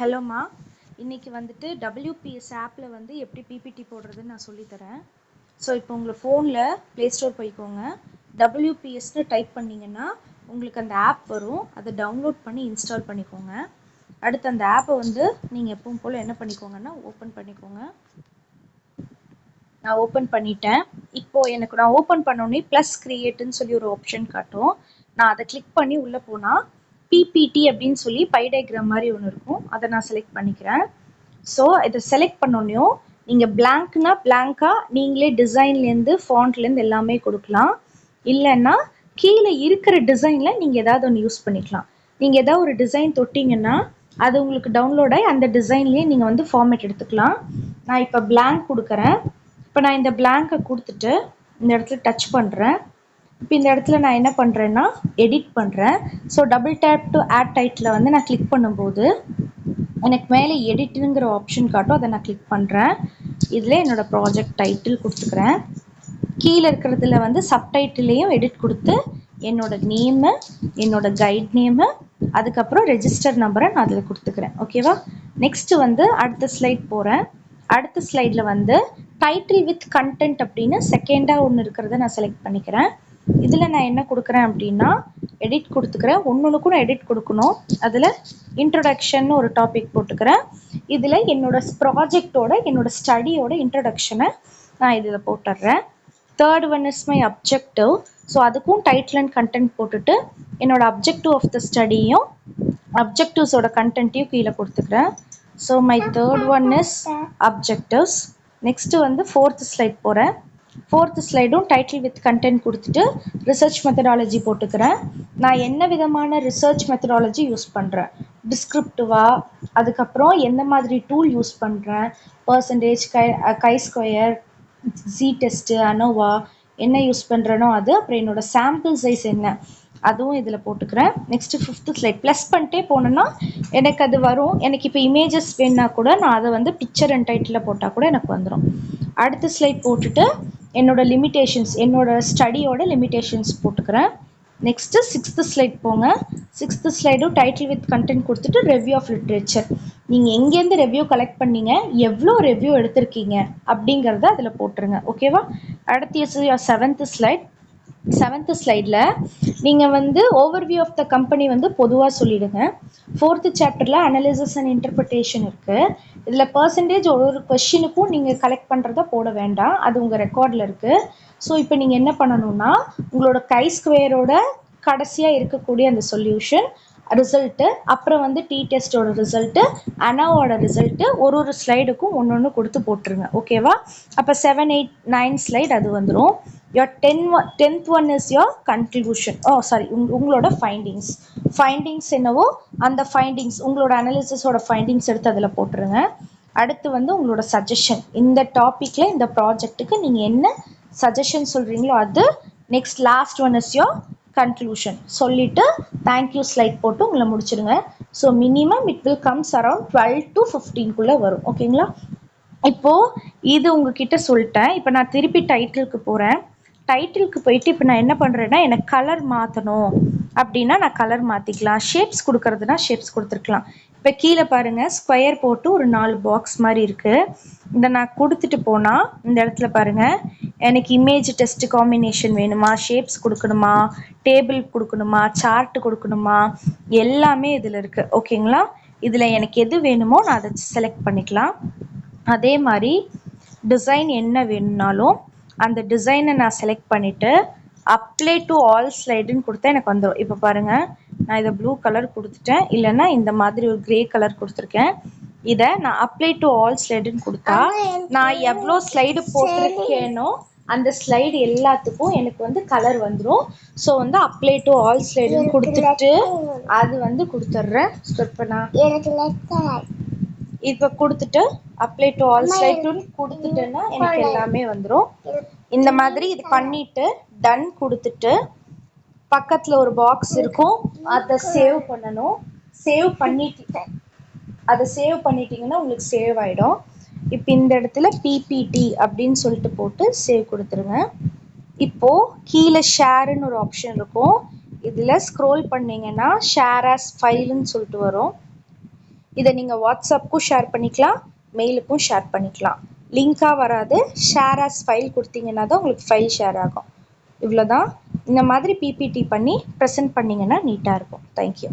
ஹலோம்மா, இன்னைக்கு வந்துட்டு WPS ஆப்பில் வந்து எப்படி பிபிடி போடுறதுன்னு நான் சொல்லித்தரேன். ஸோ இப்போ உங்கள் ஃபோனில் ப்ளே ஸ்டோர் போய்க்கோங்க. WPSன்னு டைப் பண்ணிங்கன்னா உங்களுக்கு அந்த ஆப் வரும். அதை டவுன்லோட் பண்ணி இன்ஸ்டால் பண்ணிக்கோங்க. அடுத்து அந்த ஆப்பை வந்து நீங்கள் எப்பவும் போல் என்ன பண்ணிக்கோங்கன்னா ஓப்பன் பண்ணிக்கோங்க. நான் ஓப்பன் பண்ணிட்டேன். இப்போது நான் ஓப்பன் பண்ணோடனே ப்ளஸ் கிரியேட்டுன்னு சொல்லி ஒரு ஆப்ஷன் காட்டும். நான் அதை கிளிக் பண்ணி உள்ளே போனால் பிபிடி அப்படின்னு சொல்லி பை டயக்ராம் மாதிரி ஒன்று இருக்கும். அதை நான் செலக்ட் பண்ணிக்கிறேன். ஸோ இதை செலக்ட் பண்ணோன்னையும் நீங்கள் பிளாங்க்னா பிளாங்காக நீங்களே டிசைன்லேருந்து ஃபாண்ட்லேருந்து எல்லாமே கொடுக்கலாம். இல்லைன்னா கீழே இருக்கிற டிசைனில் நீங்கள் ஏதாவது ஒன்று யூஸ் பண்ணிக்கலாம். நீங்கள் ஏதாவது ஒரு டிசைன் தொட்டிங்கன்னா அது உங்களுக்கு டவுன்லோட் ஆகி அந்த டிசைன்லேயே நீங்கள் வந்து ஃபார்மேட் எடுத்துக்கலாம். நான் இப்போ பிளாங்க் கொடுக்குறேன். இப்போ நான் இந்த பிளாங்கை கொடுத்துட்டு இந்த இடத்துல டச் பண்ணுறேன். இப்போ இந்த இடத்துல நான் என்ன பண்ணுறேன்னா எடிட் பண்ணுறேன். So double tap to add title வந்து நான் கிளிக் பண்ணும்போது எனக்கு மேலே எடிட்டுங்கிற ஆப்ஷன் காட்டும். அதை நான் கிளிக் பண்ணுறேன். இதில் என்னோடய ப்ராஜெக்ட் டைட்டில் கொடுத்துக்கிறேன். கீழே இருக்கிறதுல வந்து சப்டைட்டிலையும் எடிட் கொடுத்து என்னோடய நேமு, என்னோடய கைட் நேமு, அதுக்கப்புறம் ரெஜிஸ்டர் நம்பரை நான் அதில் கொடுத்துக்கிறேன். ஓகேவா? நெக்ஸ்ட்டு வந்து அடுத்த ஸ்லைட் போகிறேன். அடுத்த ஸ்லைடில் வந்து டைட்டில் வித் கண்டென்ட் அப்படின்னு செகண்டாக ஒன்று இருக்கிறத நான் செலக்ட் பண்ணிக்கிறேன். இதில் நான் என்ன கொடுக்குறேன் அப்படின்னா எடிட் கொடுத்துக்கிறேன். ஒன்றுக்கும் நான் எடிட் கொடுக்கணும். அதில் இன்ட்ரொடக்ஷன் ஒரு டாபிக் போட்டுக்கிறேன். இதில் என்னோடய ப்ராஜெக்டோட என்னோடய ஸ்டடியோட இன்ட்ரொடக்ஷனை நான் இதில் போட்டுடுறேன். Third one is my objective. So அதுக்கும் டைட்டில் அண்ட் கண்டென்ட் போட்டுட்டு என்னோடய அப்ஜெக்டிவ் ஆஃப் த ஸ்டடியும் அப்ஜெக்டிவ்ஸோட கண்டென்ட்டையும் கீழே கொடுத்துக்கிறேன். So my third one is objectives. Next வந்து ஃபோர்த் ஸ்லைட் போகிறேன். ஃபோர்த்து ஸ்லைடும் டைட்டில் வித் கண்டென்ட் கொடுத்துட்டு ரிசர்ச் மெத்தடாலஜி போட்டுக்கிறேன். நான் என்ன விதமான ரிசர்ச் மெத்தடாலஜி யூஸ் பண்ணுறேன், டிஸ்கிரிப்டிவா, அதுக்கப்புறம் எந்த மாதிரி டூல் யூஸ் பண்ணுறேன், பர்சன்டேஜ், கை ஸ்கொயர், ஜி டெஸ்ட்டு, அனோவா என்ன யூஸ் பண்ணுறேனோ அது, அப்புறம் என்னோடய சாம்பிள் சைஸ் என்ன அதுவும் இதில் போட்டுக்கிறேன். நெக்ஸ்ட்டு ஃபிஃப்த்து ஸ்லைட் ப்ளஸ் பண்ணிட்டே போனேன்னா எனக்கு அது வரும். எனக்கு இப்போ இமேஜஸ் வேணுன்னா கூட நான் அதை வந்து பிக்சர் அண்ட் டைட்டிலில் போட்டால் கூட எனக்கு வந்துடும். அடுத்த ஸ்லைட் போட்டுட்டு என்னோடய லிமிட்டேஷன்ஸ், என்னோடய ஸ்டடியோட லிமிட்டேஷன்ஸ் போட்டுக்கிறேன். நெக்ஸ்ட்டு சிக்ஸ்த்து ஸ்லைட் போங்க. சிக்ஸ்த்து ஸ்லைடும் டைட்டில் வித் கண்டென்ட் கொடுத்துட்டு ரெவ்யூ ஆஃப் லிட்ரேச்சர், நீங்கள் எங்கேருந்து ரெவ்யூ கலெக்ட் பண்ணீங்க, எவ்வளோ ரெவ்யூ எடுத்திருக்கீங்க அப்படிங்கிறத அதில் போட்டுருங்க. ஓகேவா? அடுத்து செவன்த்து ஸ்லைட். செவன்த்து ஸ்லைடில் நீங்கள் வந்து ஓவர்வியூ ஆஃப் த கம்பெனி வந்து பொதுவாக சொல்லிவிடுங்க. ஃபோர்த்து சாப்டரில் அனலிசிஸ் அண்ட் இன்டர்பிரிட்டேஷன் இருக்குது. இதில் பர்சன்டேஜ் ஒரு கொஷினுக்கும் நீங்கள் கலெக்ட் பண்ணுறத போட வேண்டாம், அது உங்கள் ரெக்கார்டில் இருக்குது. ஸோ இப்போ நீங்கள் என்ன பண்ணணும்னா உங்களோட கை ஸ்கொயரோட கடைசியாக இருக்கக்கூடிய அந்த சொல்யூஷன் ரிசல்ட்டு, அப்புறம் வந்து டி டெஸ்ட்டோட ரிசல்ட்டு, அனாவோட ரிசல்ட்டு ஒரு ஸ்லைடுக்கும் ஒன்று கொடுத்து போட்டுருங்க. ஓகேவா? அப்போ 7, 8, 9 ஸ்லைட் அது வந்துடும். your 10th one is your conclusion. உங்களோட ஃபைண்டிங்ஸ் என்னவோ அந்த ஃபைண்டிங்ஸ், உங்களோட அனாலிசிஸோட ஃபைண்டிங்ஸ் எடுத்து அதில் போட்டுருங்க. அடுத்து வந்து உங்களோட சஜஷன், இந்த டாப்பிக்கில் இந்த ப்ராஜெக்ட்டுக்கு நீங்கள் என்ன சஜஷன் சொல்கிறீங்களோ அது. Next last one is your conclusion சொல்லிவிட்டு தேங்க்யூ ஸ்லைட் போட்டு உங்களை முடிச்சிடுங்க. So minimum it will comes around 12 to 15 வரும். ஓகேங்களா? இப்போது இது உங்ககிட்ட சொல்லிட்டேன். இப்போ நான் திருப்பி டைட்டிலுக்கு போகிறேன். டைட்டிலுக்கு போயிட்டு இப்போ நான் என்ன பண்ணுறேன்னா எனக்கு கலர் மாற்றணும் அப்படின்னா நான் கலர் மாற்றிக்கலாம். ஷேப்ஸ் கொடுக்கறதுனா ஷேப்ஸ் கொடுத்துருக்கலாம். இப்போ கீழே பாருங்கள் ஸ்கொயர் போட்டு ஒரு 4 பாக்ஸ் மாதிரி இருக்குது. இதை நான் கொடுத்துட்டு போனால் இந்த இடத்துல பாருங்கள் எனக்கு இமேஜ் டெஸ்ட் காம்பினேஷன் வேணுமா, ஷேப்ஸ் கொடுக்கணுமா, டேபிள் கொடுக்கணுமா, சார்ட் கொடுக்கணுமா, எல்லாமே இதில் இருக்குது. ஓகேங்களா? இதில் எனக்கு எது வேணுமோ நான் அதை செலக்ட் பண்ணிக்கலாம். அதே மாதிரி டிசைன் என்ன வேணும்னாலும் அந்த டிசைனை நான் செலக்ட் பண்ணிவிட்டு அப்ளை டு ஆல் ஸ்லைடுன்னு கொடுத்தா எனக்கு வந்துடும். இப்போ பாருங்கள் நான் இதை ப்ளூ கலர் கொடுத்துட்டேன், இல்லைன்னா இந்த மாதிரி ஒரு கிரே கலர் கொடுத்துருக்கேன். இதை நான் அப்ளை டு ஆல் ஸ்லைடுன்னு கொடுத்தா நான் எவ்வளோ ஸ்லைடு போட்டிருக்கேனோ அந்த ஸ்லைடு எல்லாத்துக்கும் எனக்கு வந்து கலர் வந்துடும். ஸோ வந்து அப்ளை டு ஆல் ஸ்லைடுன்னு கொடுத்துட்டு அது வந்து கொடுத்துட்றேன். இப்போ நான் இப்போ கொடுத்துட்டு அப்ளை டு ஆல் ஸ்லைடுன்னு கொடுத்துட்டேன்னா எனக்கு எல்லாமே வந்துடும். இந்த மாதிரி இது பண்ணிவிட்டு டன் கொடுத்துட்டு பக்கத்தில் ஒரு பாக்ஸ் இருக்கும், அதை சேவ் பண்ணணும். அதை சேவ் பண்ணிட்டீங்கன்னா உங்களுக்கு சேவ் ஆகிடும். இப்போ இந்த இடத்துல பிபிடி அப்படின்னு சொல்லிட்டு போட்டு சேவ் கொடுத்துருங்க. இப்போது கீழே ஷேருன்னு ஒரு ஆப்ஷன் இருக்கும். இதில் ஸ்க்ரோல் பண்ணிங்கன்னா ஷேர் ஆஸ் ஃபைலுன்னு சொல்லிட்டு வரும். இதை நீங்கள் வாட்ஸ்அப்புக்கும் ஷேர் பண்ணிக்கலாம், மெயிலுக்கும் ஷேர் பண்ணிக்கலாம். லிங்காக வராது, ஷேர் ஆஸ் ஃபைல் கொடுத்தீங்கன்னா தான் உங்களுக்கு ஃபைல் ஷேர் ஆகும். இவ்வளோதான். இந்த மாதிரி பிபிடி பண்ணி ப்ரெசென்ட் பண்ணிங்கன்னா நீட்டாக இருக்கும். தேங்க்யூ.